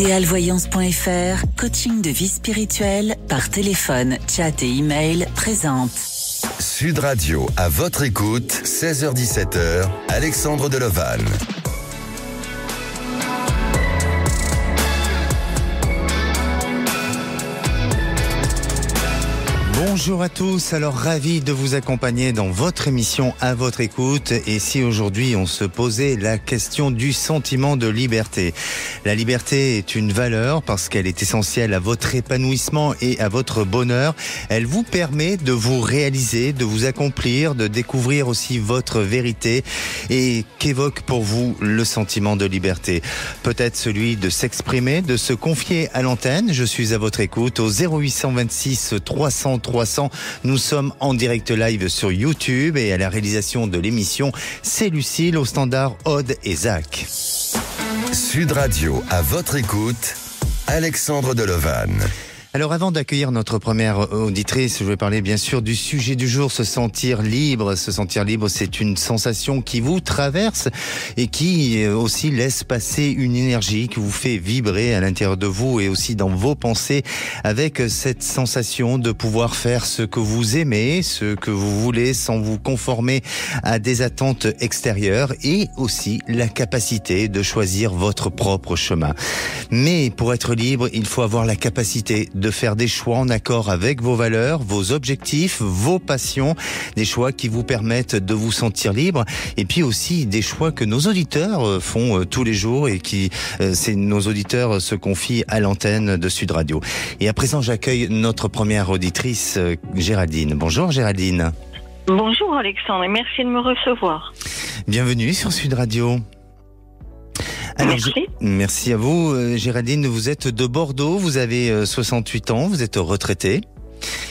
Idealvoyance.fr, coaching de vie spirituelle par téléphone, chat et email présente. Sud Radio, à votre écoute, 16h-17h, Alexandre Delevanne. Bonjour à tous, alors ravi de vous accompagner dans votre émission À votre écoute. Et si aujourd'hui on se posait la question du sentiment de liberté. La liberté est une valeur parce qu'elle est essentielle à votre épanouissement et à votre bonheur. Elle vous permet de vous réaliser, de vous accomplir, de découvrir aussi votre vérité. Et qu'évoque pour vous le sentiment de liberté? Peut-être celui de s'exprimer, de se confier à l'antenne. Je suis à votre écoute au 0826 300 300. Nous sommes en direct live sur YouTube et à la réalisation de l'émission, c'est Lucille, au standard Aude et Zach. Sud Radio, à votre écoute, Alexandre Delevanne. Alors avant d'accueillir notre première auditrice, je vais parler bien sûr du sujet du jour, se sentir libre. Se sentir libre, c'est une sensation qui vous traverse et qui aussi laisse passer une énergie qui vous fait vibrer à l'intérieur de vous et aussi dans vos pensées, avec cette sensation de pouvoir faire ce que vous aimez, ce que vous voulez sans vous conformer à des attentes extérieures, et aussi la capacité de choisir votre propre chemin. Mais pour être libre, il faut avoir la capacité de faire des choix en accord avec vos valeurs, vos objectifs, vos passions, des choix qui vous permettent de vous sentir libre, et puis aussi des choix que nos auditeurs font tous les jours et qui, nos auditeurs se confient à l'antenne de Sud Radio. Et à présent, j'accueille notre première auditrice, Géraldine. Bonjour Géraldine. Bonjour Alexandre, et merci de me recevoir. Bienvenue sur Sud Radio. Alors, merci à vous, Géraldine. Vous êtes de Bordeaux, vous avez 68 ans, vous êtes retraitée.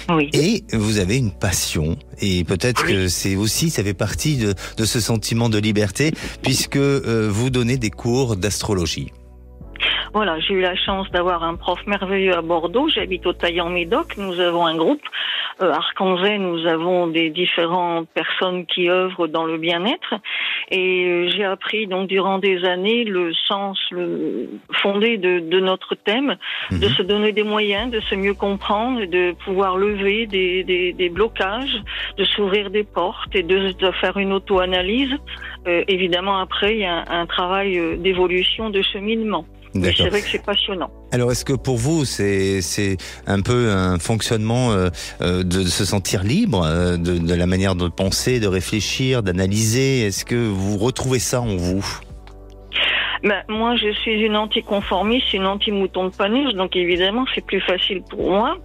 Oui. Et vous avez une passion. Et peut-être que c'est aussi, ça fait partie de ce sentiment de liberté, puisque vous donnez des cours d'astrologie. Voilà, j'ai eu la chance d'avoir un prof merveilleux à Bordeaux. J'habite au Taillan-Médoc. Nous avons un groupe Arcanzay. Nous avons des différentes personnes qui œuvrent dans le bien-être. Et j'ai appris donc durant des années le sens fondé de notre thème, de se donner des moyens, de se mieux comprendre, de pouvoir lever des blocages, de s'ouvrir des portes et de faire une auto-analyse. Évidemment, après, il y a un travail d'évolution, de cheminement. Mais c'est vrai que c'est passionnant. Alors, est-ce que pour vous, c'est un peu un fonctionnement de se sentir libre, de la manière de penser, de réfléchir, d'analyser? Est-ce que vous retrouvez ça en vous? Moi, je suis une anticonformiste, une anti-mouton de Panurge, donc évidemment, c'est plus facile pour moi,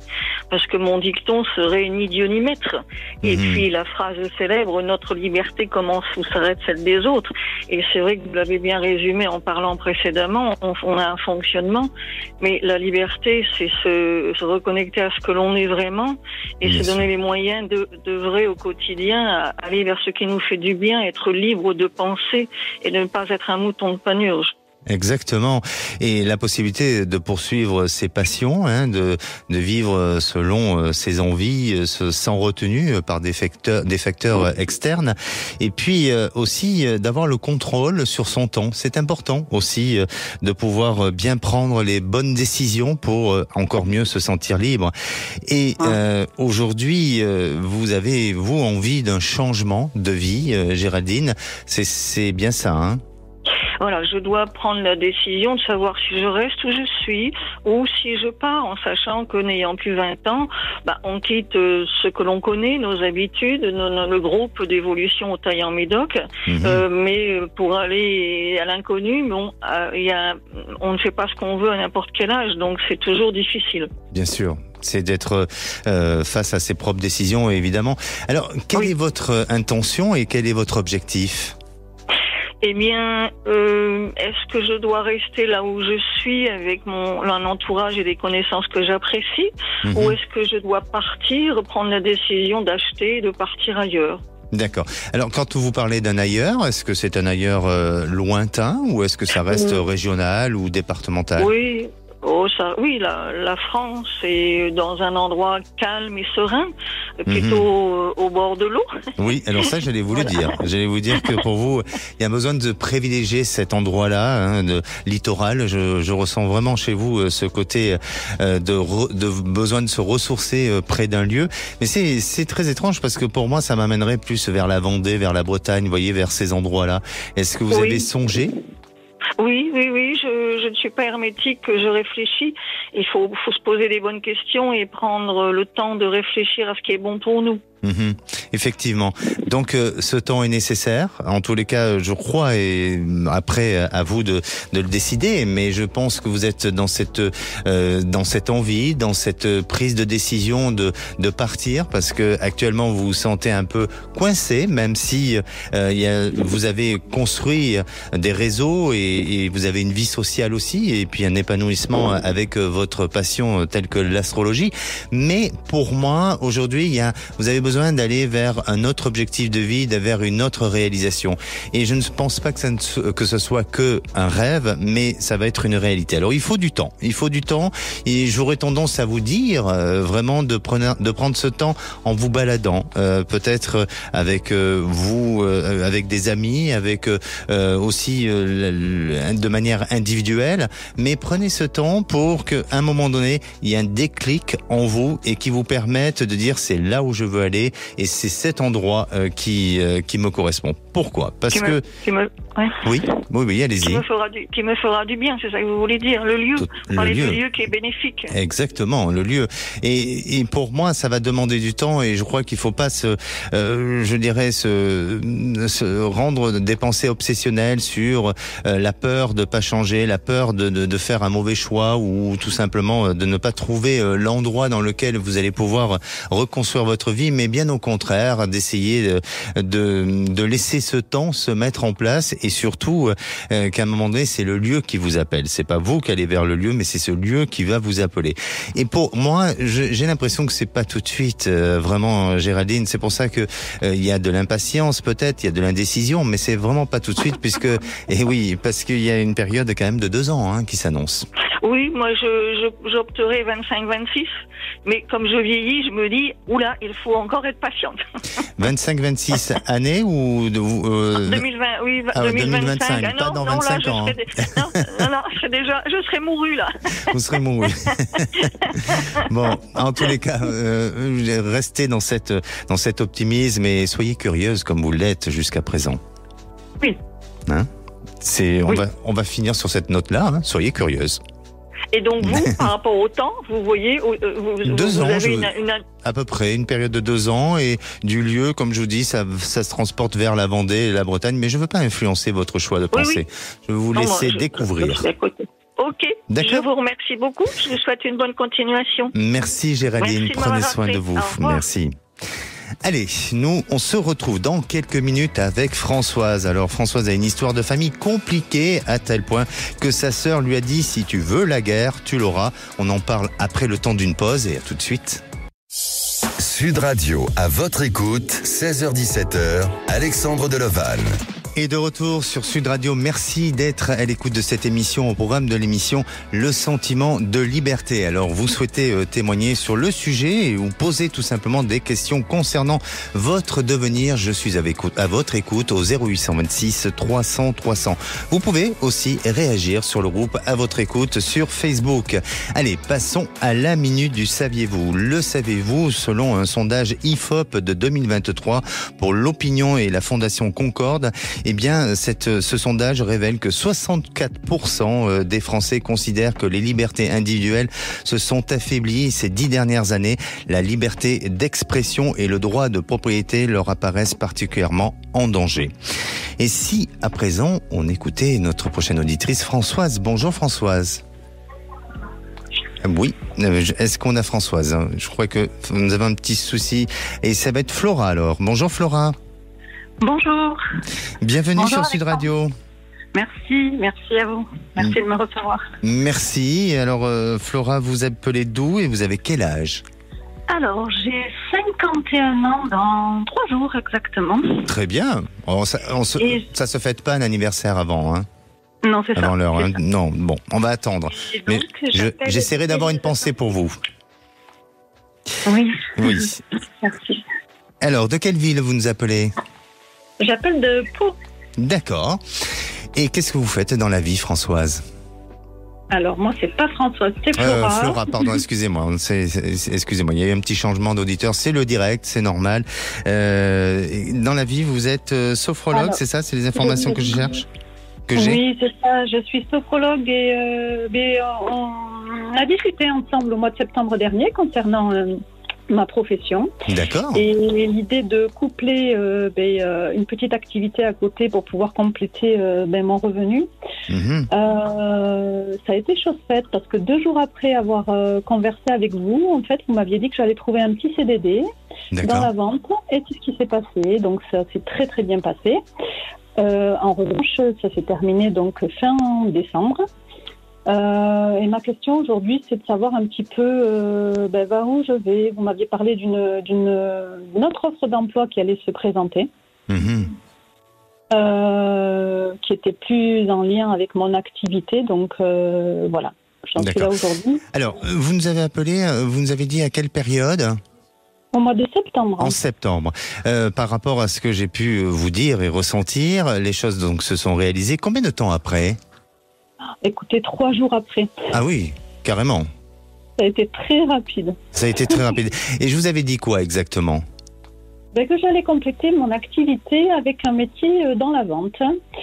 parce que mon dicton serait ni Dieu ni maître. Et puis, la phrase célèbre, notre liberté commence où s'arrête celle des autres. Et c'est vrai que vous l'avez bien résumé en parlant précédemment, on a un fonctionnement, mais la liberté, c'est se reconnecter à ce que l'on est vraiment, et se donner les moyens d'œuvrer au quotidien, à aller vers ce qui nous fait du bien, être libre de penser, et de ne pas être un mouton de Panurge. Exactement. Et la possibilité de poursuivre ses passions, de vivre selon ses envies, sans retenue par des facteurs externes. Et puis aussi d'avoir le contrôle sur son temps. C'est important aussi de pouvoir bien prendre les bonnes décisions pour encore mieux se sentir libre. Et aujourd'hui, vous avez, vous, envie d'un changement de vie, Géraldine. C'est bien ça, hein? Voilà, je dois prendre la décision de savoir si je reste où je suis ou si je pars, en sachant que n'ayant plus 20 ans, on quitte ce que l'on connaît, nos habitudes, le groupe d'évolution au Taillan-Médoc, mais pour aller à l'inconnu, on ne fait pas ce qu'on veut à n'importe quel âge, donc c'est toujours difficile. Bien sûr. C'est d'être face à ses propres décisions, évidemment. Alors, quelle est votre intention et quel est votre objectif ? Eh bien, est-ce que je dois rester là où je suis avec un entourage et des connaissances que j'apprécie, ou est-ce que je dois partir, prendre la décision d'acheter et de partir ailleurs? D'accord. Alors, quand vous parlez d'un ailleurs, est-ce que c'est un ailleurs lointain ou est-ce que ça reste régional ou départemental? Oh, ça, oui, la France est dans un endroit calme et serein, plutôt au bord de l'eau. Oui, alors ça, j'allais vous le dire. J'allais vous dire que pour vous, il y a besoin de privilégier cet endroit-là, de littoral. Je ressens vraiment chez vous ce côté de besoin de se ressourcer près d'un lieu. Mais c'est très étrange parce que pour moi, ça m'amènerait plus vers la Vendée, vers la Bretagne, vous voyez, vers ces endroits-là. Est-ce que vous avez songé ? Oui, je ne suis pas hermétique, je réfléchis. Il faut se poser des bonnes questions et prendre le temps de réfléchir à ce qui est bon pour nous. Effectivement. Donc ce temps est nécessaire. En tous les cas, je crois, et après à vous de le décider. Mais je pense que vous êtes dans cette envie, dans cette prise de décision de partir, parce que actuellement vous vous sentez un peu coincé, même si vous avez construit des réseaux et vous avez une vie sociale aussi, et puis un épanouissement avec votre passion telle que l'astrologie. Mais pour moi, aujourd'hui, vous avez besoin d'aller vers un autre objectif de vie, vers une autre réalisation. Et je ne pense pas que ce soit que un rêve, mais ça va être une réalité. Alors il faut du temps. Et j'aurais tendance à vous dire vraiment de prendre ce temps en vous baladant, peut-être avec vous, avec des amis, avec aussi de manière individuelle. Mais prenez ce temps pour qu'à un moment donné, il y ait un déclic en vous et qui vous permette de dire c'est là où je veux aller. Et c'est cet endroit qui me correspond. Pourquoi ? Parce que... Oui, allez-y. Qui me fera du bien, c'est ça que vous voulez dire. Le lieu. Parler du lieu qui est bénéfique. Exactement, le lieu. Et pour moi, ça va demander du temps et je crois qu'il faut pas se rendre des pensées obsessionnelles sur la peur de pas changer, la peur de faire un mauvais choix ou tout simplement de ne pas trouver l'endroit dans lequel vous allez pouvoir reconstruire votre vie, mais bien au contraire, d'essayer de laisser ce temps se mettre en place et surtout qu'à un moment donné, c'est le lieu qui vous appelle. C'est pas vous qui allez vers le lieu, mais c'est ce lieu qui va vous appeler. Et pour moi, j'ai l'impression que c'est pas tout de suite, vraiment, Géraldine. C'est pour ça que il y a de l'impatience, peut-être, il y a de l'indécision, mais c'est vraiment pas tout de suite parce qu'il y a une période quand même de 2 ans qui s'annonce. Oui, moi j'opterai 25-26, mais comme je vieillis, je me dis, oula, il faut encore être patiente. 25-26 années ou 2020, oui, 2025. Pas dans 25 ans. Je serai mourue là. Vous serez mourue. Bon, en tous les cas, restez dans cet optimisme et soyez curieuse comme vous l'êtes jusqu'à présent. Oui. On va finir sur cette note-là. Soyez curieuse. Et donc vous, par rapport au temps, vous voyez, vous avez à peu près une période de 2 ans et du lieu, comme je vous dis, ça se transporte vers la Vendée et la Bretagne, mais je ne veux pas influencer votre choix de pensée. Je veux vous laisser découvrir. Ok, je vous remercie beaucoup, je vous souhaite une bonne continuation. Merci Géraldine, prenez soin de vous. Merci. Allez, nous, on se retrouve dans quelques minutes avec Françoise. Alors, Françoise a une histoire de famille compliquée à tel point que sa sœur lui a dit « Si tu veux la guerre, tu l'auras ». On en parle après le temps d'une pause et à tout de suite. Sud Radio, à votre écoute, 16h-17h, Alexandre Delevanne. Et de retour sur Sud Radio, merci d'être à l'écoute de cette émission, au programme de l'émission Le Sentiment de Liberté. Alors vous souhaitez témoigner sur le sujet ou poser tout simplement des questions concernant votre devenir. Je suis à votre écoute au 0826 300 300. Vous pouvez aussi réagir sur le groupe à votre écoute sur Facebook. Allez, passons à la minute du saviez-vous. Le savez-vous, selon un sondage IFOP de 2023 pour l'opinion et la Fondation Concorde, eh bien, ce sondage révèle que 64% des Français considèrent que les libertés individuelles se sont affaiblies ces 10 dernières années. La liberté d'expression et le droit de propriété leur apparaissent particulièrement en danger. Et si, à présent, on écoutait notre prochaine auditrice, Françoise. Bonjour Françoise. Oui, est-ce qu'on a Françoise ? Je crois que nous avons un petit souci. Et ça va être Flora alors. Bonjour Flora. Bonjour. Bienvenue sur Sud Radio. Merci à vous. Merci de me recevoir. Merci. Alors, Flora, vous appelez d'où et vous avez quel âge ? Alors, j'ai 51 ans dans 3 jours exactement. Très bien. Ça se fête pas un anniversaire avant, hein ? Non, c'est ça. Avant l'heure, c'est hein. ça. Non, bon, on va attendre. Et donc, Mais j'appelle- j'essaierai d'avoir une pensée pour vous. Oui, Oui. merci. Alors, de quelle ville vous nous appelez? J'appelle de Pau. D'accord. Et qu'est-ce que vous faites dans la vie, Françoise? Alors, moi, c'est pas Françoise, c'est Flora. Flora, pardon, excusez-moi. Excusez-moi, il y a eu un petit changement d'auditeur. C'est le direct, c'est normal. Dans la vie, vous êtes sophrologue, Alors, c'est ça? C'est les informations que je cherche? Que j'ai? Oui, c'est ça. Je suis sophrologue et on a discuté ensemble au mois de septembre dernier concernant ma profession. D'accord. Et l'idée de coupler une petite activité à côté pour pouvoir compléter mon revenu, Mhm. ça a été chose faite parce que 2 jours après avoir conversé avec vous, en fait, vous m'aviez dit que j'allais trouver un petit CDD dans la D'accord. vente et c'est ce qui s'est passé. Donc ça s'est très très bien passé. En revanche, ça s'est terminé donc fin décembre. Et ma question aujourd'hui, c'est de savoir un petit peu vers où je vais. Vous m'aviez parlé d'une autre offre d'emploi qui allait se présenter, Mhm. qui était plus en lien avec mon activité. Donc voilà, j'en suis là D'accord. aujourd'hui. Alors, vous nous avez appelé, vous nous avez dit à quelle période? Au mois de septembre. En septembre. Par rapport à ce que j'ai pu vous dire et ressentir, les choses donc se sont réalisées. Combien de temps après? Écoutez, 3 jours après. Ah oui, carrément. Ça a été très rapide. Ça a été très rapide. Et je vous avais dit quoi exactement? Que j'allais compléter mon activité avec un métier dans la vente,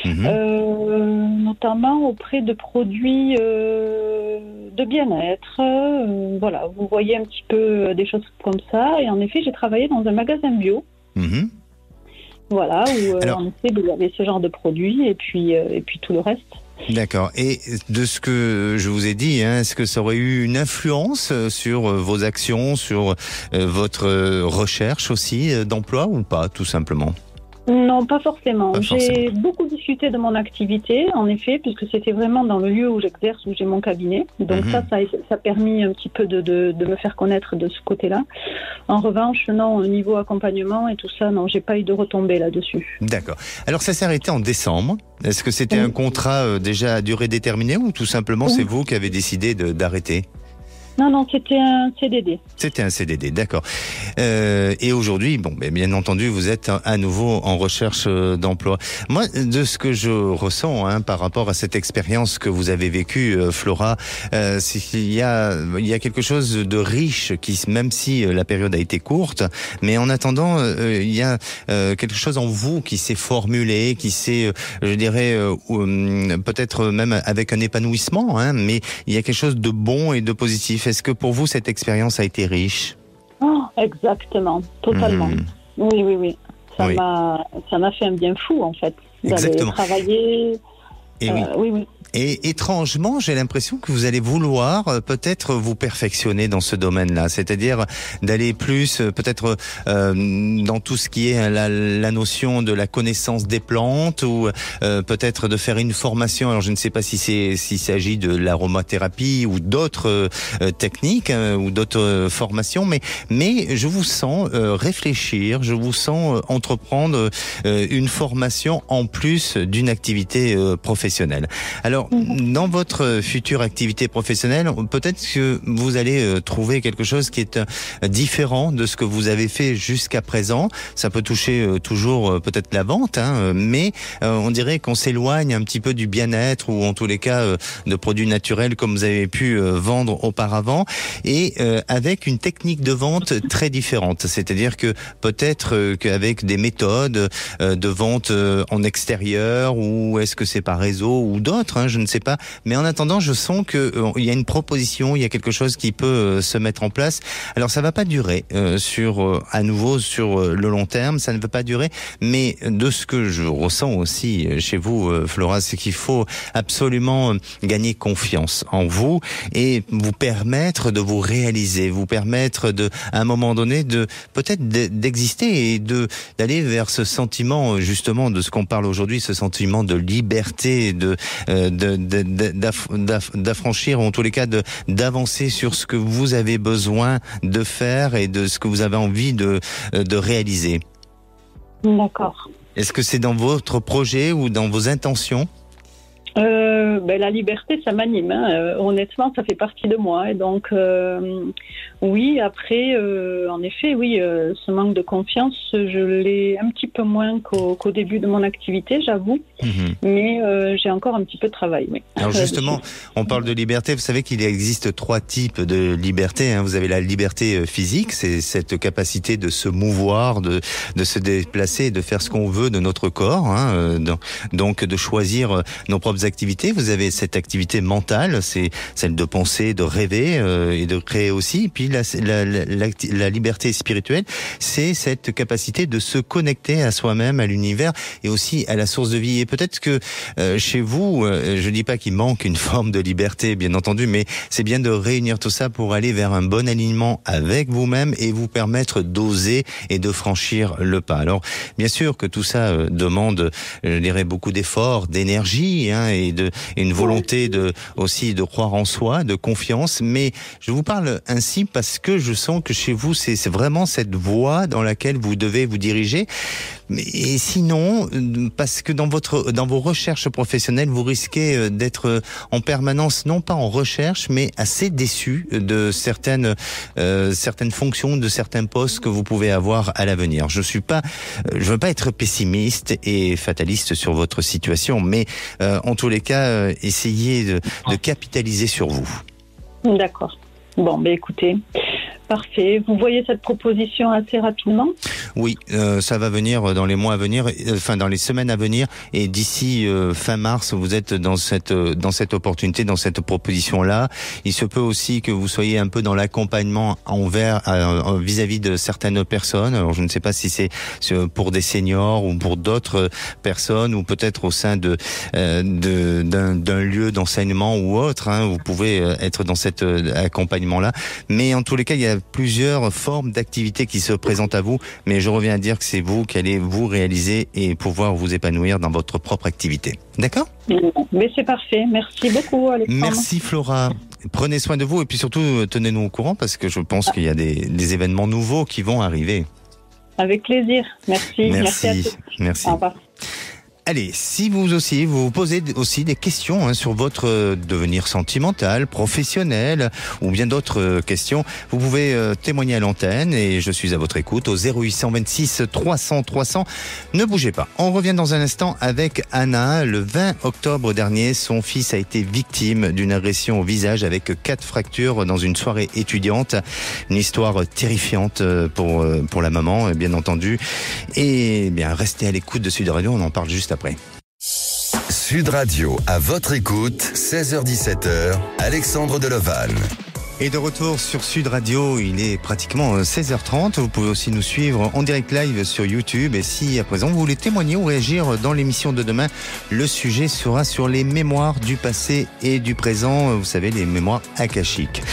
Mhm. notamment auprès de produits de bien-être. Voilà, vous voyez un petit peu des choses comme ça. Et en effet, j'ai travaillé dans un magasin bio. Mhm. Voilà, où Alors- en effet, il y avait ce genre de produits et puis tout le reste. D'accord. Et de ce que je vous ai dit, hein, est-ce que ça aurait eu une influence sur vos actions, sur votre recherche aussi d'emploi ou pas, tout simplement? Non, pas forcément. Pas J'ai forcément. beaucoup discuté de mon activité, en effet, puisque c'était vraiment dans le lieu où j'exerce, où j'ai mon cabinet. Donc Mhm. ça a permis un petit peu de me faire connaître de ce côté-là. En revanche, non, au niveau accompagnement et tout ça, non, j'ai pas eu de retombées là-dessus. D'accord. Alors ça s'est arrêté en décembre. Est-ce que c'était un contrat déjà à durée déterminée ou tout simplement c'est vous qui avez décidé d'arrêter? Non, c'était un CDD. C'était un CDD, d'accord. Et aujourd'hui, bon, bien entendu, vous êtes à nouveau en recherche d'emploi. Moi, de ce que je ressens par rapport à cette expérience que vous avez vécue, Flora, c'est qu'il y a quelque chose de riche qui, même si la période a été courte, mais en attendant, il y a quelque chose en vous qui s'est formulé, qui s'est, je dirais, peut-être même avec un épanouissement, mais il y a quelque chose de bon et de positif. Est-ce que pour vous, cette expérience a été riche? Oh, exactement, totalement. Mhm. Oui. Ça Oui. m'a fait un bien fou, en fait. D'aller Exactement. travailler. Et oui. Oui. Et étrangement, j'ai l'impression que vous allez vouloir peut-être vous perfectionner dans ce domaine-là, c'est-à-dire d'aller plus peut-être dans tout ce qui est la notion de la connaissance des plantes ou peut-être de faire une formation. Alors je ne sais pas s'il s'agit de l'aromathérapie ou d'autres techniques ou d'autres formations, mais je vous sens réfléchir, je vous sens entreprendre une formation en plus d'une activité professionnelle. Alors, dans votre future activité professionnelle, peut-être que vous allez trouver quelque chose qui est différent de ce que vous avez fait jusqu'à présent. Ça peut toucher toujours peut-être la vente, mais on dirait qu'on s'éloigne un petit peu du bien-être ou en tous les cas de produits naturels comme vous avez pu vendre auparavant et avec une technique de vente très différente. C'est-à-dire que peut-être qu'avec des méthodes de vente en extérieur ou est-ce que c'est par réseau ou d'autres, je ne sais pas. Mais en attendant, je sens que il y a une proposition, il y a quelque chose qui peut se mettre en place. Alors ça va pas durer à nouveau sur le long terme, ça ne va pas durer. Mais de ce que je ressens aussi chez vous, Flora, c'est qu'il faut absolument gagner confiance en vous et vous permettre de vous réaliser, vous permettre à un moment donné de peut-être d'exister et d'aller vers ce sentiment justement de ce qu'on parle aujourd'hui, ce sentiment de liberté, d'affranchir, ou en tous les cas d'avancer sur ce que vous avez besoin de faire et de ce que vous avez envie de réaliser. D'accord. Est-ce que c'est dans votre projet ou dans vos intentions? La liberté, ça m'anime. Honnêtement, ça fait partie de moi. Et donc, oui, après, en effet, oui, ce manque de confiance, je l'ai un petit peu moins qu'au début de mon activité, j'avoue. Mais j'ai encore un petit peu de travail. Oui. Alors justement, on parle de liberté. Vous savez qu'il existe 3 types de liberté. Vous avez la liberté physique, c'est cette capacité de se mouvoir, de se déplacer, de faire ce qu'on veut de notre corps. Donc de choisir nos propres activités. Vous avez cette activité mentale, c'est celle de penser, de rêver et de créer aussi. Puis la liberté spirituelle, c'est cette capacité de se connecter à soi-même, à l'univers et aussi à la source de vie. Et peut-être que chez vous, je dis pas qu'il manque une forme de liberté, bien entendu, mais c'est bien de réunir tout ça pour aller vers un bon alignement avec vous-même et vous permettre d'oser et de franchir le pas. Alors, bien sûr que tout ça demande, je dirais, beaucoup d'efforts, d'énergie, et une volonté aussi de croire en soi, de confiance. Mais je vous parle ainsi parce que je sens que chez vous, c'est vraiment cette voie dans laquelle vous devez vous diriger. Et sinon, parce que dans vos recherches professionnelles, vous risquez d'être en permanence, non pas en recherche, mais assez déçu de certaines fonctions, de certains postes que vous pouvez avoir à l'avenir. Je veux pas être pessimiste et fataliste sur votre situation, mais en tous les cas, essayez de capitaliser sur vous. D'accord. Bon, écoutez, parfait. Vous voyez cette proposition assez rapidement ? Oui, ça va venir dans les mois à venir, dans les semaines à venir, et d'ici fin mars, vous êtes dans cette opportunité, dans cette proposition-là. Il se peut aussi que vous soyez un peu dans l'accompagnement vis-à-vis de certaines personnes. Alors, je ne sais pas si c'est pour des seniors ou pour d'autres personnes, ou peut-être au sein d'un lieu d'enseignement ou autre. Vous pouvez être dans cet accompagnement-là. Mais en tous les cas, il y a plusieurs formes d'activités qui se présentent à vous, mais je reviens à dire que c'est vous qui allez vous réaliser et pouvoir vous épanouir dans votre propre activité. D'accord ? Mais c'est parfait. Merci beaucoup, Alexandre. Merci, Flora. Prenez soin de vous et puis surtout, tenez-nous au courant parce que je pense qu'il y a des événements nouveaux qui vont arriver. Avec plaisir. Merci. Merci à tous. Merci. Au revoir. Allez, si vous aussi, vous posez aussi des questions sur votre devenir sentimental, professionnel ou bien d'autres questions, vous pouvez témoigner à l'antenne et je suis à votre écoute au 0826 300 300. Ne bougez pas. On revient dans un instant avec Anna. Le 20 octobre dernier, son fils a été victime d'une agression au visage avec 4 fractures dans une soirée étudiante. Une histoire terrifiante pour la maman, bien entendu. Et bien, restez à l'écoute de Sud Radio, on en parle juste après. Sud Radio, à votre écoute, 16h-17h, Alexandre Deleval. Et de retour sur Sud Radio, il est pratiquement 16h30. Vous pouvez aussi nous suivre en direct live sur YouTube. Et si à présent vous voulez témoigner ou réagir dans l'émission de demain, le sujet sera sur les mémoires du passé et du présent. Vous savez, les mémoires akashiques.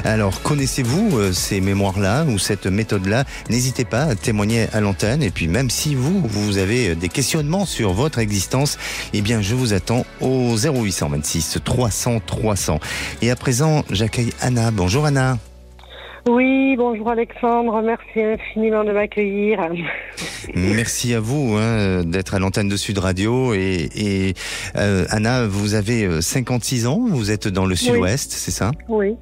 Alors, connaissez-vous ces mémoires-là ou cette méthode-là? N'hésitez pas à témoigner à l'antenne. Et puis même si vous avez des questionnements sur votre existence, eh bien je vous attends au 0826 300 300. Et à présent, j'accueille Anna. Bonjour Anna. Oui, bonjour Alexandre, merci infiniment de m'accueillir. Merci à vous d'être à l'antenne de Sud Radio. Et Anna, vous avez 56 ans, vous êtes dans le Sud-Ouest, c'est ça? Oui,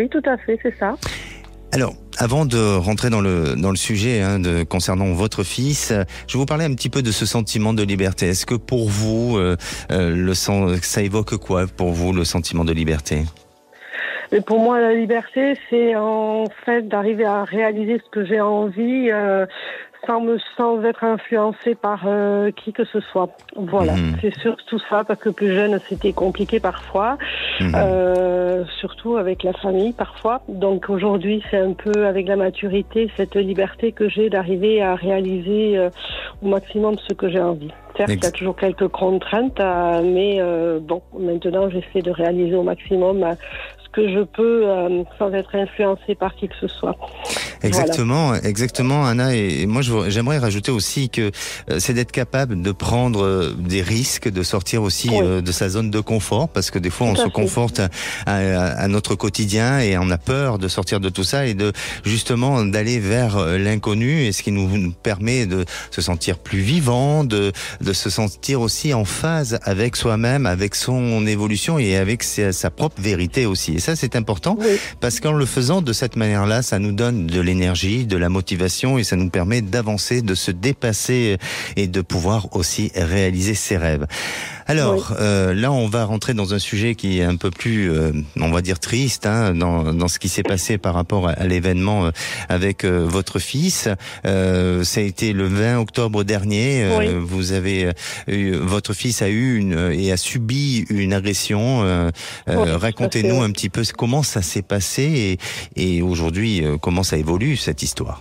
tout à fait, c'est ça. Alors, avant de rentrer dans le sujet concernant votre fils, je vais vous parler un petit peu de ce sentiment de liberté. Est-ce que pour vous, ça évoque quoi pour vous, le sentiment de liberté? Et pour moi, la liberté, c'est en fait d'arriver à réaliser ce que j'ai envie sans être influencée par qui que ce soit. Voilà, c'est surtout ça, parce que plus jeune, c'était compliqué parfois, surtout avec la famille parfois. Donc aujourd'hui, c'est un peu avec la maturité, cette liberté que j'ai d'arriver à réaliser au maximum ce que j'ai envie. Certes, il y a toujours quelques contraintes, mais maintenant, j'essaie de réaliser au maximum que je peux sans être influencée par qui que ce soit. Exactement, exactement, Anna. Et moi, j'aimerais rajouter aussi que c'est d'être capable de prendre des risques, de sortir aussi de sa zone de confort, parce que des fois, on se conforte à notre quotidien et on a peur de sortir de tout ça et de justement d'aller vers l'inconnu, et ce qui nous permet de se sentir plus vivant, de se sentir aussi en phase avec soi-même, avec son évolution et avec sa propre vérité aussi. Et ça, c'est important, parce qu'en le faisant de cette manière-là, ça nous donne de l'énergie, de la motivation, et ça nous permet d'avancer, de se dépasser et de pouvoir aussi réaliser ses rêves. Alors, là, on va rentrer dans un sujet qui est un peu plus, on va dire, triste, hein, dans ce qui s'est passé par rapport à l'événement avec votre fils. Ça a été le 20 octobre dernier. Vous avez votre fils a eu et a subi une agression. Racontez-nous un petit peu comment ça s'est passé et aujourd'hui, comment ça évolue, cette histoire.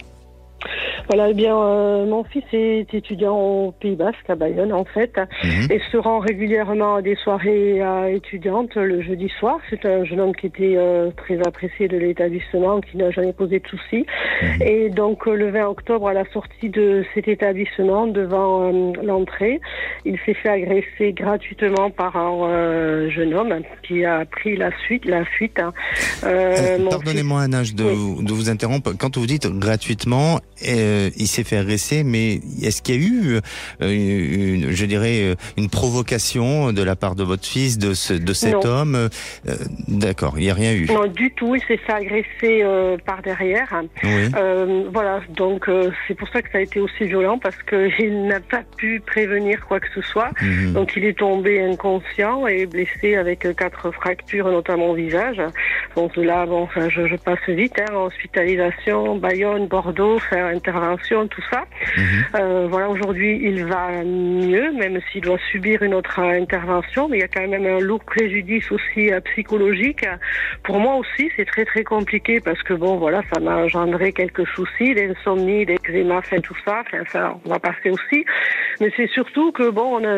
Voilà, eh bien, mon fils est étudiant au Pays Basque, à Bayonne, en fait, et se rend régulièrement à des soirées étudiantes le jeudi soir. C'est un jeune homme qui était très apprécié de l'établissement, qui n'a jamais posé de soucis. Et donc, le 20 octobre, à la sortie de cet établissement, devant l'entrée, il s'est fait agresser gratuitement par un jeune homme qui a pris la fuite. Pardonnez-moi, Anna, de vous interrompre. Quand vous dites gratuitement, il s'est fait agresser, mais est-ce qu'il y a eu, une provocation de la part de votre fils, de cet homme? D'accord, il n'y a rien eu. Non, du tout. Il s'est fait agresser par derrière. Voilà, donc c'est pour ça que ça a été aussi violent, parce qu'il n'a pas pu prévenir quoi que ce soit. Donc il est tombé inconscient et blessé avec 4 fractures, notamment au visage. Donc là, je passe vite, hospitalisation, Bayonne, Bordeaux, faire intervention, tout ça. Voilà, aujourd'hui, il va mieux, même s'il doit subir une autre intervention, mais il y a quand même un lourd préjudice aussi psychologique. Pour moi aussi, c'est très très compliqué, parce que ça m'a engendré quelques soucis, l'insomnie, l'eczéma, tout ça, on va passer aussi. Mais c'est surtout que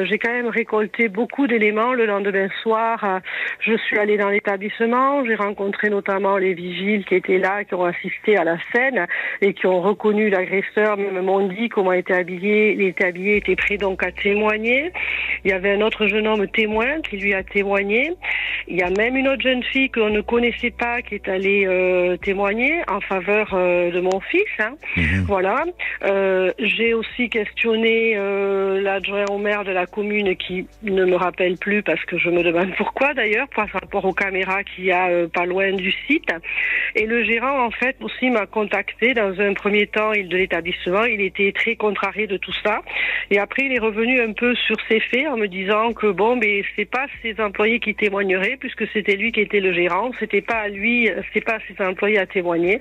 j'ai quand même récolté beaucoup d'éléments le lendemain soir. Je suis allée dans l'établissement, j'ai rencontré notamment les vigiles qui étaient là, qui ont assisté à la scène et qui ont reconnu l'agresseur, même m'ont dit comment il était habillé. Il était habillé, était prêt donc à témoigner. Il y avait un autre jeune homme témoin qui lui a témoigné. Il y a même une autre jeune fille qu'on ne connaissait pas qui est allée témoigner en faveur de mon fils. Voilà. J'ai aussi questionné l'adjoint au maire de la commune, qui ne me rappelle plus, parce que je me demande pourquoi d'ailleurs, par rapport aux caméras qu'il y a pas loin du site. Et le gérant, en fait, aussi m'a contacté dans un premier temps de l'établissement. Il était très contrarié de tout ça. Et après, il est revenu un peu sur ses faits en me disant que c'est pas ses employés qui témoigneraient, puisque c'était lui qui était le gérant. C'était pas à lui, c'est pas à ses employés à témoigner.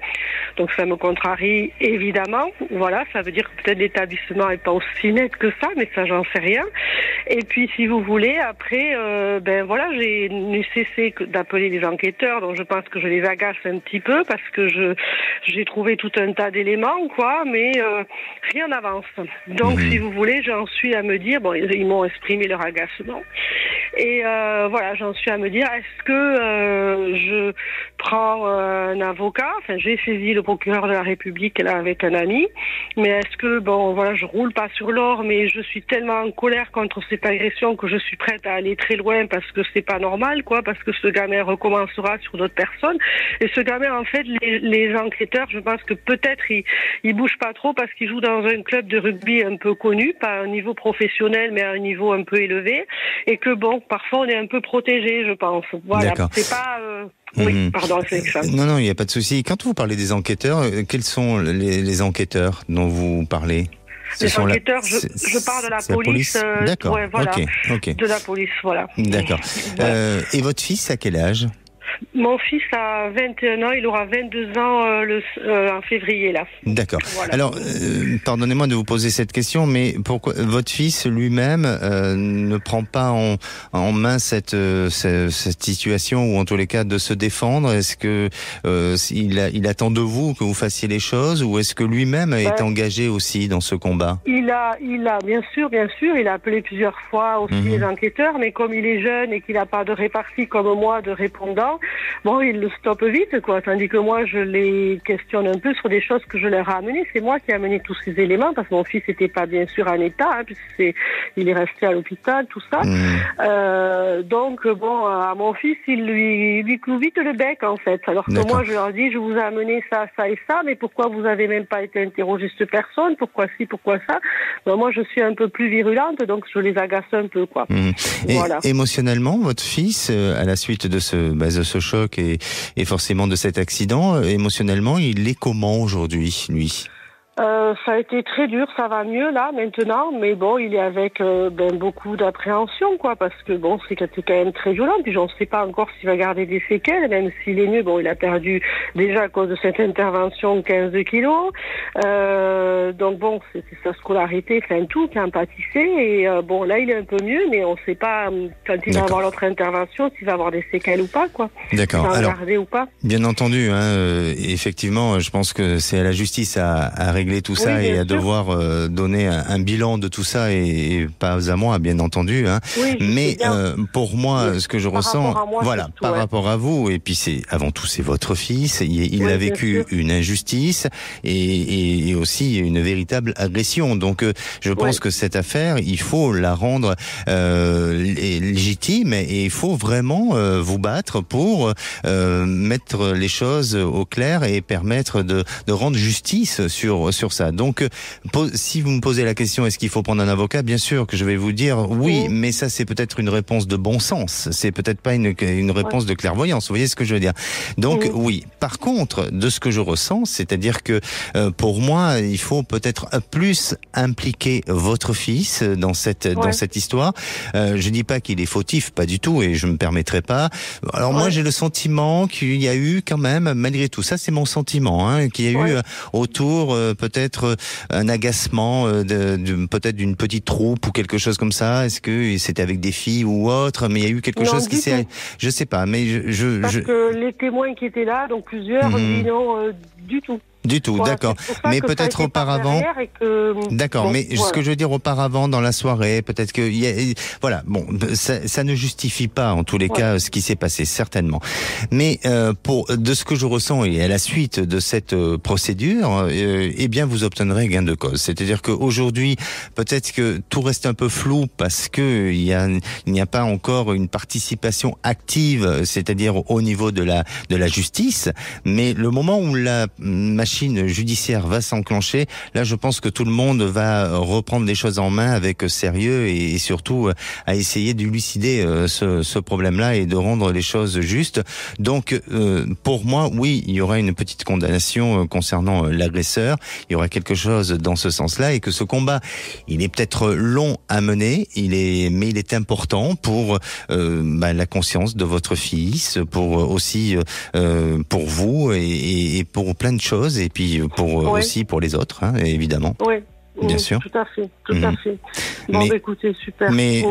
Donc ça me contrarie évidemment. Voilà, ça veut dire que peut-être l'établissement est pas aussi net que ça, mais ça, j'en sais rien. Et puis, si vous voulez, après, j'ai cessé d'appeler les enquêteurs, donc je pense que je les agace un petit peu, parce que j'ai trouvé tout un tas d'éléments, mais rien n'avance. Donc, si vous voulez, j'en suis à me dire, ils m'ont exprimé leur agacement. Et j'en suis à me dire, est-ce que je prends un avocat? J'ai saisi le procureur de la République là avec un ami, mais est-ce que je roule pas sur l'or, mais je suis tellement en colère contre cette agression que je suis prête à aller très loin, parce que c'est pas normal, parce que ce gamin recommencera sur d'autres personnes. Et ce gamin, en fait, les enquêteurs, je pense que peut-être il bouge pas trop, parce qu'il joue dans un club de rugby un peu connu, pas à un niveau professionnel, mais à un niveau un peu élevé, et que parfois on est un peu protégé, je pense. Voilà. D'accord. C'est pas. Oui, pardon, c'est ça. Non, il n'y a pas de souci. Quand vous parlez des enquêteurs, quels sont les enquêteurs dont vous parlez? Les enquêteurs, je parle de la police. D'accord. Voilà. Ok. De la police, voilà. D'accord. Voilà. Et votre fils, à quel âge? Mon fils a 21 ans, il aura 22 ans en février là. D'accord. Voilà. Alors, pardonnez-moi de vous poser cette question, mais pourquoi votre fils lui-même ne prend pas en main cette situation, ou en tous les cas de se défendre? Est-ce que il attend de vous que vous fassiez les choses, ou est-ce que lui-même est engagé aussi dans ce combat? Il a bien sûr, il a appelé plusieurs fois aussi les enquêteurs, mais comme il est jeune et qu'il n'a pas de répartie comme moi de répondants, bon, ils le stoppent vite, quoi. Tandis que moi, je les questionne un peu sur des choses que je leur ai amenées. C'est moi qui ai amené tous ces éléments, parce que mon fils n'était pas bien sûr en état, hein, il est resté à l'hôpital, tout ça. Donc, bon, à mon fils, il lui cloue vite le bec, en fait. Alors que moi, je leur dis, je vous ai amené ça, ça et ça, mais pourquoi vous avez même pas été interrogé cette personne? Pourquoi ci, pourquoi ça? Ben, moi, je suis un peu plus virulente, donc je les agace un peu, quoi. Voilà. Et émotionnellement, votre fils, à la suite de ce choc et forcément de cet accident, émotionnellement, il est comment aujourd'hui, lui? Ça a été très dur, ça va mieux là maintenant, mais bon, il est avec beaucoup d'appréhension, quoi, parce que bon, c'est quand même très violent, puis on ne sait pas encore s'il va garder des séquelles, même s'il est mieux. Bon, il a perdu déjà à cause de cette intervention 15 kilos, donc bon, c'est sa scolarité, enfin tout qui a pâtissé, et bon, là il est un peu mieux, mais on ne sait pas quand il va avoir l'autre intervention, s'il va avoir des séquelles ou pas, quoi. D'accord. S'il va en garder ou pas. Bien entendu, effectivement, je pense que c'est à la justice à régler tout ça et à devoir donner un bilan de tout ça et pas à moi, bien entendu. Mais pour moi, ce que je ressens, par rapport à vous, et puis c'est votre fils, il a vécu une injustice et aussi une véritable agression. Donc je pense que cette affaire, il faut la rendre légitime et il faut vraiment vous battre pour mettre les choses au clair et permettre de rendre justice sur ça. Donc, si vous me posez la question, est-ce qu'il faut prendre un avocat? Bien sûr que je vais vous dire oui, mais ça c'est peut-être une réponse de bon sens. C'est peut-être pas une réponse de clairvoyance. Vous voyez ce que je veux dire? Donc oui. Par contre, de ce que je ressens, c'est-à-dire que pour moi, il faut peut-être plus impliquer votre fils dans cette histoire. Je dis pas qu'il est fautif, pas du tout, et je me permettrai pas. Alors moi, j'ai le sentiment qu'il y a eu quand même, malgré tout ça, c'est mon sentiment, qu'il y a eu autour peut-être un agacement peut-être d'une petite troupe ou quelque chose comme ça. Est-ce que c'était avec des filles ou autre? Mais il y a eu quelque chose qui s'est... Je sais pas, mais Parce que les témoins qui étaient là, donc plusieurs, disent non, du tout. Du tout, d'accord. Mais peut-être auparavant. D'accord, mais ce que je veux dire auparavant dans la soirée, peut-être que voilà, bon, ça ne justifie pas en tous les cas ce qui s'est passé, certainement. Mais de ce que je ressens et à la suite de cette procédure, eh bien vous obtiendrez gain de cause. C'est-à-dire qu'aujourd'hui, peut-être que tout reste un peu flou parce que il n'y a pas encore une participation active, c'est-à-dire au niveau de la justice. Mais le moment où la machine judiciaire va s'enclencher, là je pense que tout le monde va reprendre les choses en main avec sérieux et surtout à essayer d'élucider ce problème-là et de rendre les choses justes. Donc pour moi, oui, il y aura une petite condamnation concernant l'agresseur, il y aura quelque chose dans ce sens-là et que ce combat, il est peut-être long à mener, mais il est important pour la conscience de votre fils, pour aussi pour vous et pour plein de choses. Et puis aussi pour les autres, évidemment. Oui. Bien sûr. Tout à fait. Bon, écoutez, super. Mais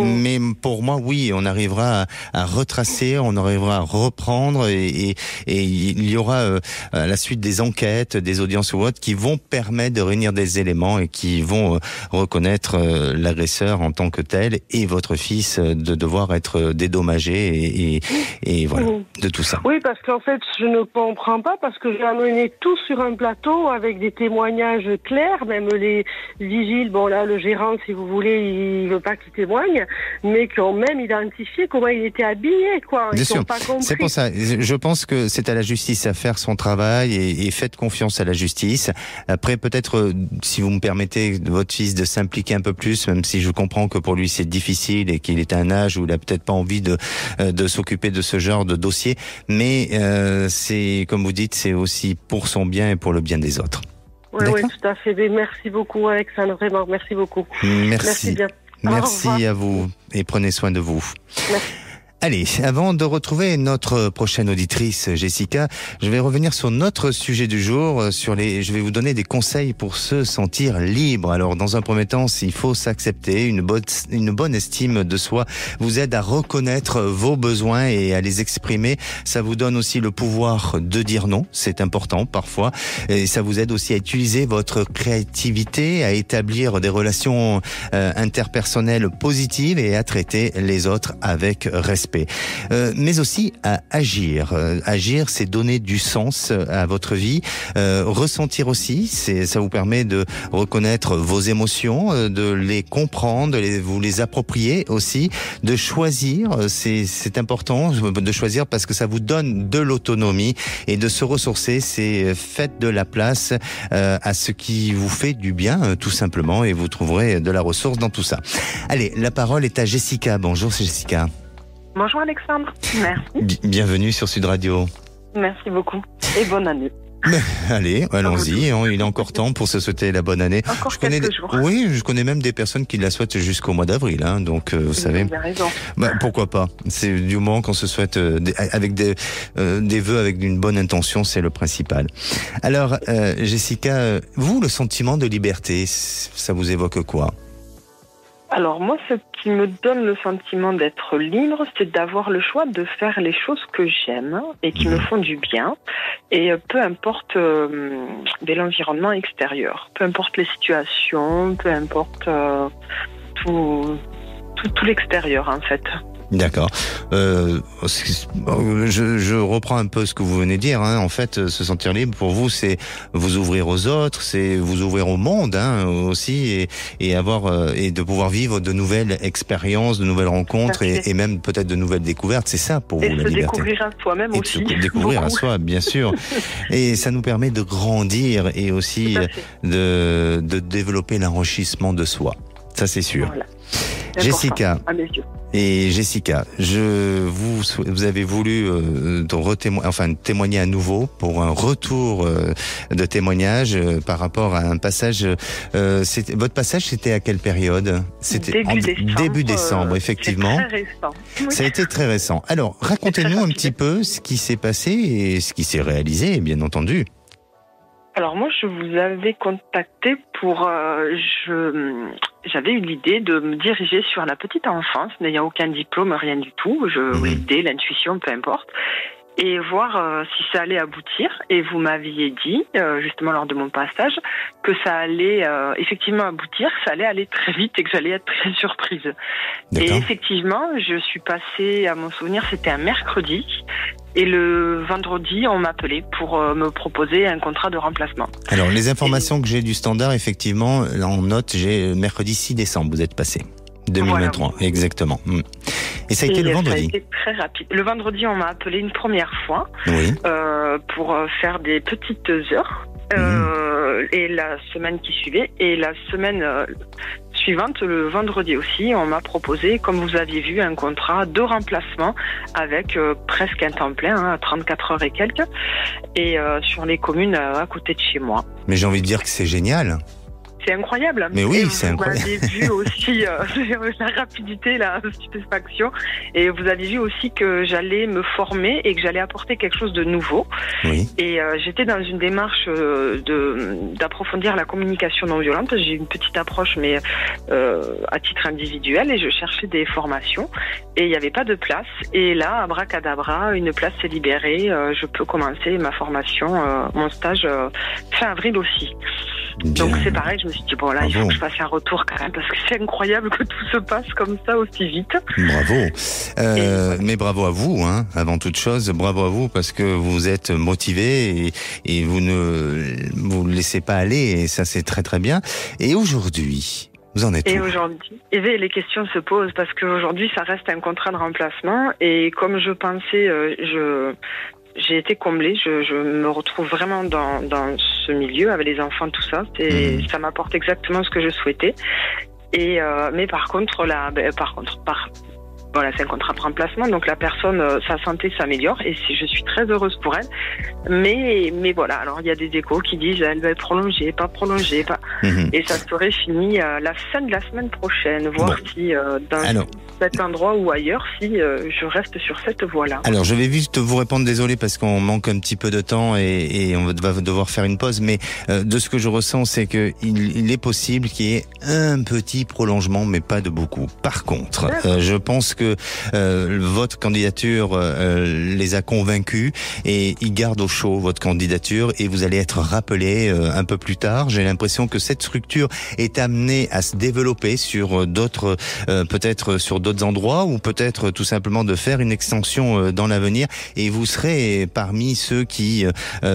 pour moi, oui, on arrivera à retracer, on arrivera à reprendre et il y aura à la suite des enquêtes, des audiences ou autres qui vont permettre de réunir des éléments et qui vont reconnaître l'agresseur en tant que tel et votre fils de devoir être dédommagé et voilà, de tout ça. Oui, parce qu'en fait, je ne comprends pas parce que j'ai amené tout sur un plateau avec des témoignages clairs, même les vigiles, bon là, le gérant, si vous voulez, il veut pas qu'il témoigne, mais qui ont même identifié comment il était habillé, quoi. Bien sûr. C'est pour ça. Je pense que c'est à la justice à faire son travail et faites confiance à la justice. Après, peut-être, si vous me permettez, votre fils de s'impliquer un peu plus, même si je comprends que pour lui c'est difficile et qu'il est à un âge où il a peut-être pas envie de s'occuper de ce genre de dossier, mais c'est, comme vous dites, c'est aussi pour son bien et pour le bien des autres. Oui, tout à fait. Merci beaucoup, Alexandre. Vraiment, merci beaucoup. Merci bien. Merci à vous et prenez soin de vous. Merci. Allez, avant de retrouver notre prochaine auditrice, Jessica, je vais revenir sur notre sujet du jour, je vais vous donner des conseils pour se sentir libre. Alors, dans un premier temps, il faut s'accepter, une bonne estime de soi vous aide à reconnaître vos besoins et à les exprimer. Ça vous donne aussi le pouvoir de dire non, c'est important parfois, et ça vous aide aussi à utiliser votre créativité, à établir des relations interpersonnelles positives et à traiter les autres avec respect. aspect. Mais aussi à agir. Agir, c'est donner du sens à votre vie. Ressentir aussi, ça vous permet de reconnaître vos émotions, de les comprendre, vous les approprier aussi, de choisir. C'est important de choisir parce que ça vous donne de l'autonomie et de se ressourcer. C'est faites de la place à ce qui vous fait du bien, tout simplement, et vous trouverez de la ressource dans tout ça. Allez, la parole est à Jessica. Bonjour, c'est Jessica. Bonjour Alexandre, merci. Bienvenue sur Sud Radio. Merci beaucoup et bonne année. Allez, allons-y, il est encore temps pour se souhaiter la bonne année. Encore quelques jours. Oui, je connais même des personnes qui la souhaitent jusqu'au mois d'avril, donc vous savez. Vous avez raison. Pourquoi pas. C'est du moment qu'on se souhaite avec des vœux avec une bonne intention, c'est le principal. Alors, Jessica, vous, le sentiment de liberté, ça vous évoque quoi ? Alors moi, ce qui me donne le sentiment d'être libre, c'est d'avoir le choix de faire les choses que j'aime et qui me font du bien, et peu importe l'environnement extérieur, peu importe les situations, peu importe tout l'extérieur en fait. D'accord. Je reprends un peu ce que vous venez de dire. En fait, se sentir libre pour vous, c'est vous ouvrir aux autres, c'est vous ouvrir au monde aussi, et avoir et de pouvoir vivre de nouvelles expériences, de nouvelles rencontres, et même peut-être de nouvelles découvertes. C'est ça pour vous, la liberté. Et se découvrir à soi-même aussi. Se découvrir à soi, bien sûr. Et ça nous permet de grandir et aussi de développer l'enrichissement de soi. Ça, c'est sûr. Voilà. Jessica. À mes yeux. Et Jessica, vous avez voulu témoigner à nouveau pour un retour de témoignage par rapport à un passage. Votre passage, c'était à quelle période ? C'était début décembre, effectivement. C'est très récent. Oui. Ça a été très récent. Alors, racontez-nous un petit peu ce qui s'est passé et ce qui s'est réalisé, bien entendu. Alors moi, je vous avais contacté pour... J'avais eu l'idée de me diriger sur la petite enfance, n'ayant aucun diplôme, rien du tout. L'idée, l'intuition, peu importe. Et voir si ça allait aboutir. Et vous m'aviez dit, justement lors de mon passage, que ça allait effectivement aboutir, que ça allait aller très vite et que j'allais être très surprise. D'accord. Et effectivement, je suis passée, à mon souvenir, c'était un mercredi. Et le vendredi, on m'appelait pour me proposer un contrat de remplacement. Alors, les informations que j'ai du standard, effectivement, en note, j'ai mercredi 6 décembre, vous êtes passé. 2023, voilà. Exactement. Et ça a été le vendredi. Ça a été très rapide. Le vendredi, on m'a appelé une première fois pour faire des petites heures. Et la semaine qui suivait, et la semaine suivante, le vendredi aussi, on m'a proposé, comme vous aviez vu, un contrat de remplacement avec presque un temps plein, à 34 heures et quelques, et sur les communes à côté de chez moi. Mais j'ai envie de dire que c'est génial. C'est incroyable. Mais oui, c'est incroyable. Vous avez vu aussi la rapidité, la stupéfaction. Et vous avez vu aussi que j'allais me former et que j'allais apporter quelque chose de nouveau. Oui. Et j'étais dans une démarche d'approfondir la communication non violente. J'ai une petite approche, mais à titre individuel. Et je cherchais des formations. Et il n'y avait pas de place. Et là, abracadabra, une place s'est libérée. Je peux commencer ma formation, mon stage fin avril aussi. Bien. Donc c'est pareil, je me suis dit, bon là, il faut que je fasse un retour quand même, parce que c'est incroyable que tout se passe comme ça aussi vite. Bravo. Mais bravo à vous, avant toute chose, bravo à vous, parce que vous êtes motivé et vous ne vous laissez pas aller, et ça c'est très très bien. Et aujourd'hui, vous en êtes où ? Et aujourd'hui, les questions se posent, parce qu'aujourd'hui ça reste un contrat de remplacement, et comme je pensais, j'ai été comblée, je me retrouve vraiment dans ce milieu avec les enfants, tout ça. Ça m'apporte exactement ce que je souhaitais. Et mais par contre, voilà, c'est un contrat de remplacement, donc la personne, sa santé s'améliore et je suis très heureuse pour elle. Mais voilà, alors il y a des échos qui disent elle va être prolongée, pas prolongée, pas. Et ça serait fini la fin de la semaine prochaine, voir si dans cet endroit ou ailleurs, si je reste sur cette voie-là. Alors je vais vite vous répondre, désolé parce qu'on manque un petit peu de temps et on va devoir faire une pause, mais de ce que je ressens, c'est que il est possible qu'il y ait un petit prolongement, mais pas de beaucoup. Par contre, je pense que que votre candidature les a convaincus et ils gardent au chaud votre candidature et vous allez être rappelé un peu plus tard. J'ai l'impression que cette structure est amenée à se développer sur d'autres, peut-être sur d'autres endroits ou peut-être tout simplement de faire une extension dans l'avenir et vous serez parmi ceux qui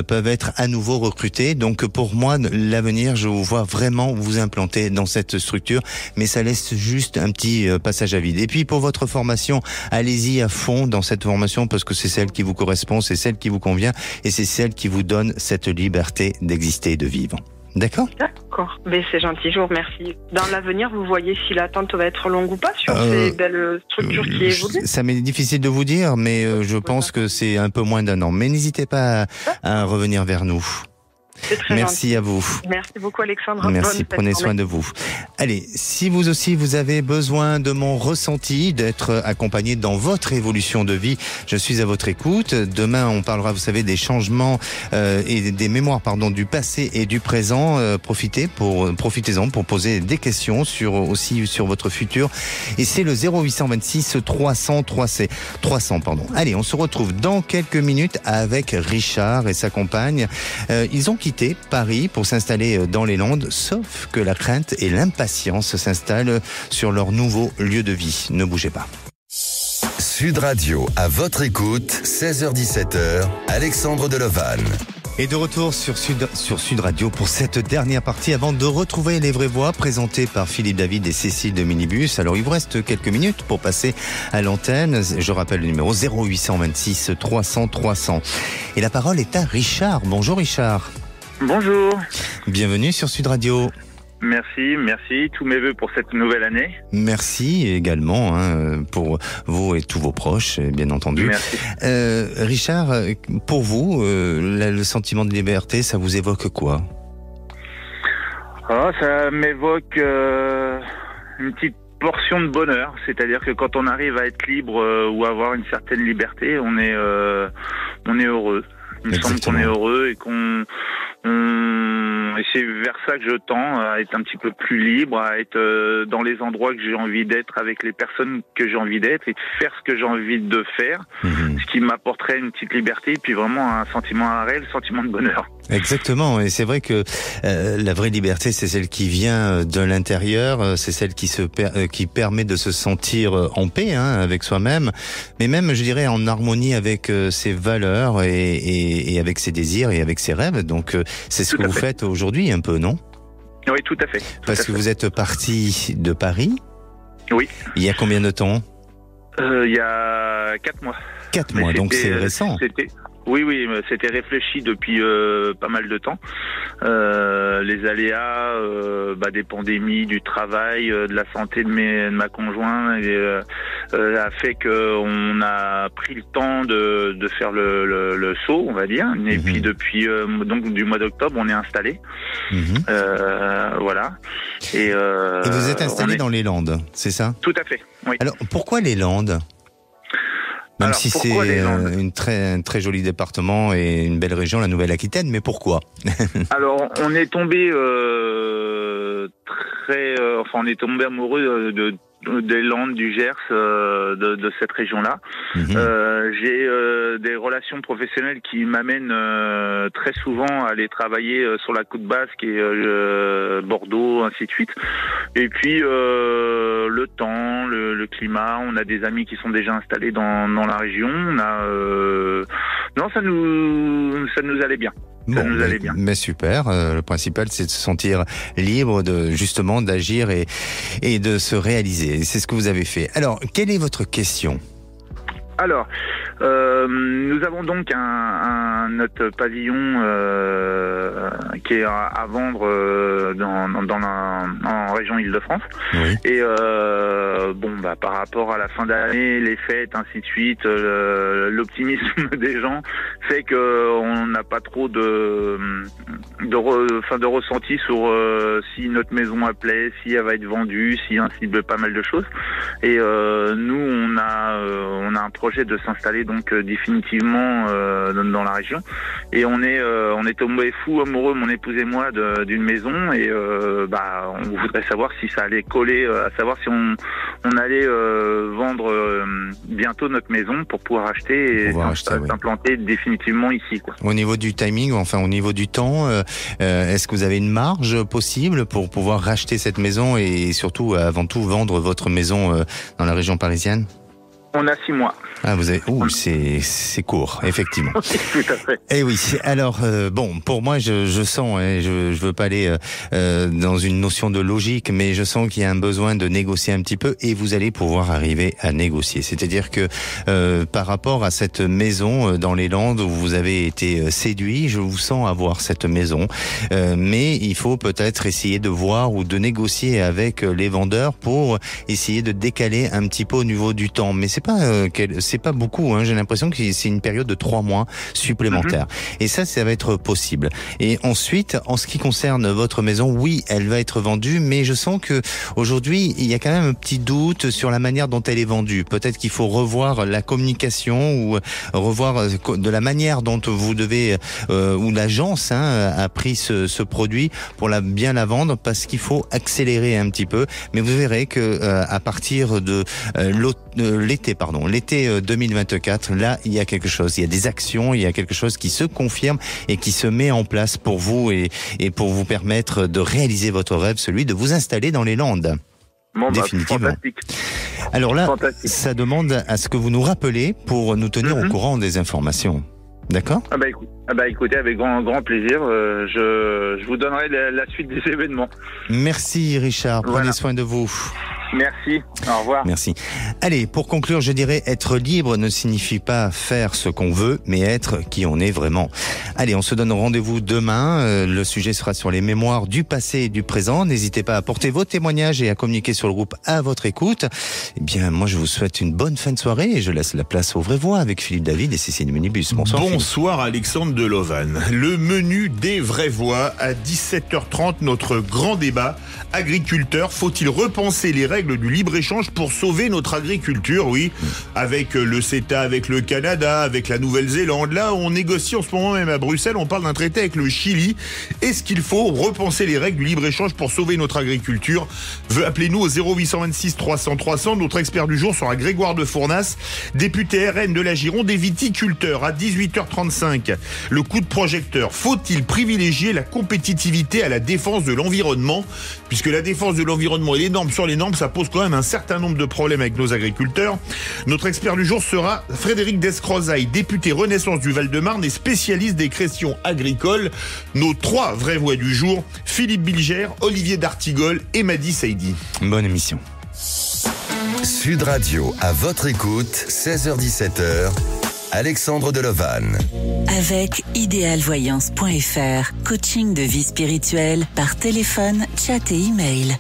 peuvent être à nouveau recrutés. Donc pour moi, l'avenir, je vous vois vraiment vous implanter dans cette structure, mais ça laisse juste un petit passage à vide. Et puis pour votre formation, allez-y à fond dans cette formation parce que c'est celle qui vous correspond, c'est celle qui vous convient et c'est celle qui vous donne cette liberté d'exister et de vivre. D'accord ? D'accord, mais c'est gentil, je vous remercie. Dans l'avenir, vous voyez si l'attente va être longue ou pas sur ces belles structures qui évoluent ? Ça m'est difficile de vous dire, mais je pense que c'est un peu moins d'1 an. Mais n'hésitez pas à revenir vers nous. C'est très Merci gentil. à vous. Merci beaucoup Alexandre. Merci, prenez soin de vous. Allez, si vous aussi vous avez besoin de mon ressenti, d'être accompagné dans votre évolution de vie, je suis à votre écoute. Demain, on parlera, vous savez, des changements et des mémoires, du passé et du présent. Profitez-en pour poser des questions aussi sur votre futur. Et c'est le 0826 300 300. Allez, on se retrouve dans quelques minutes avec Richard et sa compagne. Ils ont quitté Paris pour s'installer dans les Landes, sauf que la crainte et l'impatience s'installent sur leur nouveau lieu de vie. Ne bougez pas. Sud Radio, à votre écoute, 16h-17h, Alexandre Deleval. Et de retour sur Sud Radio pour cette dernière partie avant de retrouver les vraies voix présentées par Philippe David et Cécile de Minibus. Alors il vous reste quelques minutes pour passer à l'antenne. Je rappelle le numéro 0826 300 300. Et la parole est à Richard. Bonjour Richard. Bonjour. Bienvenue sur Sud Radio. Merci. Tous mes vœux pour cette nouvelle année. Merci également pour vous et tous vos proches, bien entendu. Merci. Richard, pour vous, le sentiment de liberté, ça vous évoque quoi ? Ça m'évoque une petite portion de bonheur. C'est-à-dire que quand on arrive à être libre ou avoir une certaine liberté, on est heureux. Il me semble qu'on est heureux et et c'est vers ça que je tends, à être un petit peu plus libre, à être dans les endroits que j'ai envie d'être, avec les personnes que j'ai envie d'être et de faire ce que j'ai envie de faire, ce qui m'apporterait une petite liberté et puis vraiment un réel sentiment de bonheur. Exactement, et c'est vrai que la vraie liberté, c'est celle qui vient de l'intérieur, c'est celle qui permet de se sentir en paix avec soi-même, mais même, je dirais, en harmonie avec ses valeurs et avec ses désirs et avec ses rêves. Donc, c'est ce que vous faites aujourd'hui, un peu, non ? Oui, tout à fait. Parce que vous êtes parti de Paris ? Oui. Il y a combien de temps ? Il y a 4 mois. 4 mois, donc c'est récent. Oui, c'était réfléchi depuis pas mal de temps. Les aléas des pandémies, du travail, de la santé de ma conjointe a fait qu'on a pris le temps de faire le saut, on va dire. Et puis depuis donc du mois d'octobre, on est installé. Voilà. Et vous êtes installé dans les Landes, c'est ça ? Tout à fait. Oui. Alors pourquoi les Landes ? Même si c'est un très joli département et une belle région, la Nouvelle-Aquitaine, mais pourquoi ? Alors, on est tombé on est tombé amoureux des Landes, du Gers, de cette région-là. J'ai des relations professionnelles qui m'amènent très souvent à aller travailler sur la côte basque et Bordeaux, ainsi de suite. Et puis le temps, le climat, on a des amis qui sont déjà installés dans la région. Ça nous allait bien. Mais super. Le principal, c'est de se sentir libre justement d'agir et de se réaliser. C'est ce que vous avez fait. Alors, quelle est votre question ? Alors, nous avons donc notre pavillon qui est à vendre en région Île-de-France. Oui. Et par rapport à la fin d'année, les fêtes, ainsi de suite, l'optimisme des gens fait qu'on n'a pas trop de ressenti sur si notre maison a plaît, si elle va être vendue, si ainsi de pas mal de choses. Et nous, on a un projet de s'installer s'installer donc définitivement dans la région. Et on est tombé fou amoureux, mon épouse et moi, d'une maison. Et on voudrait savoir si ça allait coller, à savoir si on allait vendre bientôt notre maison pour pouvoir acheter et s'implanter définitivement ici, quoi. Au niveau du timing, enfin au niveau du temps, est-ce que vous avez une marge possible pour pouvoir racheter cette maison et surtout, avant tout, vendre votre maison dans la région parisienne? On a 6 mois. Ah, vous avez, c'est court, effectivement. Tout à fait. Eh oui. Alors, pour moi, je sens, je veux pas aller dans une notion de logique, mais je sens qu'il y a un besoin de négocier un petit peu et vous allez pouvoir arriver à négocier. C'est-à-dire que par rapport à cette maison dans les Landes où vous avez été séduit, je vous sens avoir cette maison, mais il faut peut-être essayer de voir ou de négocier avec les vendeurs pour essayer de décaler un petit peu au niveau du temps. Mais c'est pas beaucoup, hein. J'ai l'impression que c'est une période de 3 mois supplémentaires. Et ça va être possible. Et ensuite, en ce qui concerne votre maison, oui, elle va être vendue, mais je sens que aujourd'hui, il y a quand même un petit doute sur la manière dont elle est vendue. Peut-être qu'il faut revoir la communication ou revoir de la manière dont vous devez, ou l'agence a pris ce produit pour bien la vendre, parce qu'il faut accélérer un petit peu. Mais vous verrez que à partir de l'été 2024, là, il y a quelque chose, il y a des actions, il y a quelque chose qui se confirme et qui se met en place pour vous et pour vous permettre de réaliser votre rêve, celui de vous installer dans les Landes. Définitivement. Fantastique. Alors là, ça demande à ce que vous nous rappelez pour nous tenir au courant des informations. D'accord ? Écoutez, avec grand plaisir, je vous donnerai la suite des événements. Merci Richard, prenez soin de vous. Merci, au revoir. Merci. Allez, pour conclure, je dirais être libre ne signifie pas faire ce qu'on veut, mais être qui on est vraiment. Allez, on se donne rendez-vous demain. Le sujet sera sur les mémoires du passé et du présent. N'hésitez pas à apporter vos témoignages et à communiquer sur le groupe à votre écoute. Eh bien, moi, je vous souhaite une bonne fin de soirée et je laisse la place aux vraies voix avec Philippe David et Cécile Munibus. Bonsoir. Bonsoir Alexandre de Lovan. Le menu des vraies voix à 17h30, notre grand débat. Agriculteurs, faut-il repenser les règles du libre-échange pour sauver notre agriculture? Oui, avec le CETA, avec le Canada, avec la Nouvelle-Zélande. Là, on négocie en ce moment même à Bruxelles, on parle d'un traité avec le Chili. Est-ce qu'il faut repenser les règles du libre-échange pour sauver notre agriculture? Appelez-nous au 0826 300 300. Notre expert du jour sera Grégoire de Fournas, député RN de la Gironde et viticulteur. À 18h35, le coup de projecteur. Faut-il privilégier la compétitivité à la défense de l'environnement? Puisque la défense de l'environnement et les normes sur les normes, ça pose quand même un certain nombre de problèmes avec nos agriculteurs. Notre expert du jour sera Frédéric Descrozaille, député Renaissance du Val-de-Marne et spécialiste des questions agricoles. Nos 3 vraies voix du jour, Philippe Bilger, Olivier D'Artigol et Madi Saïdi. Bonne émission. Sud Radio, à votre écoute, 16h-17h, Alexandre de Lovan. Avec idéalvoyance.fr, coaching de vie spirituelle par téléphone, chat et email.